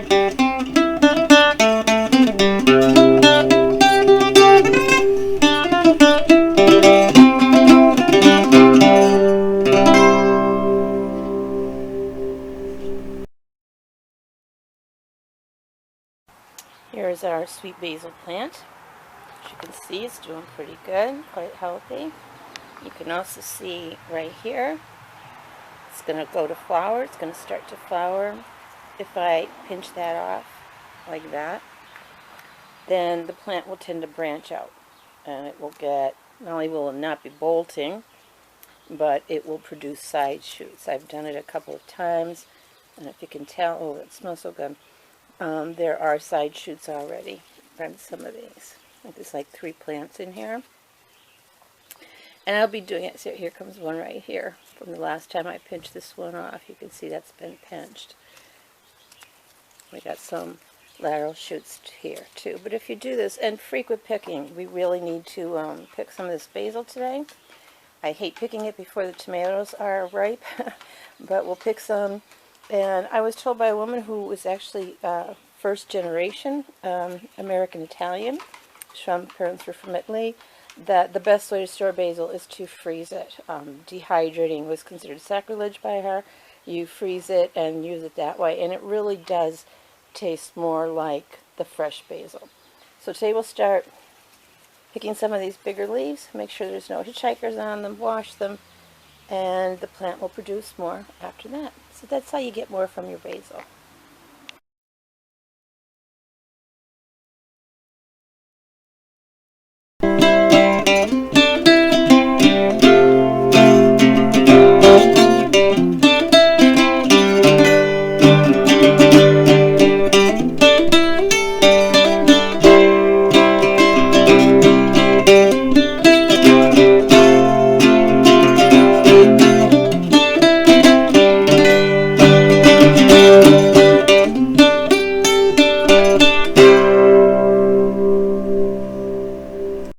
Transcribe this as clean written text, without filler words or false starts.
Here's our sweet basil plant. As you can see, it's doing pretty good, quite healthy. You can also see right here, it's going to go to flower. It's going to start to flower. If I pinch that off like that, then the plant will tend to branch out, and it will get, not only will it not be bolting, but it will produce side shoots. I've done it a couple of times, and if you can tell, oh, it smells so good. There are side shoots already from some of these. There's like 3 plants in here. And I'll be doing it. So here comes one right here. From the last time I pinched this one off, you can see that's been pinched. We got some lateral shoots here too. But if you do this, and frequent picking, we really need to pick some of this basil today. I hate picking it before the tomatoes are ripe, but we'll pick some. And I was told by a woman who was actually first generation American Italian, parents were from Italy, that the best way to store basil is to freeze it. Dehydrating was considered sacrilege by her. You freeze it and use it that way, and it really does taste more like the fresh basil. So today we'll start picking some of these bigger leaves, make sure there's no hitchhikers on them, wash them, and the plant will produce more after that. So that's how you get more from your basil.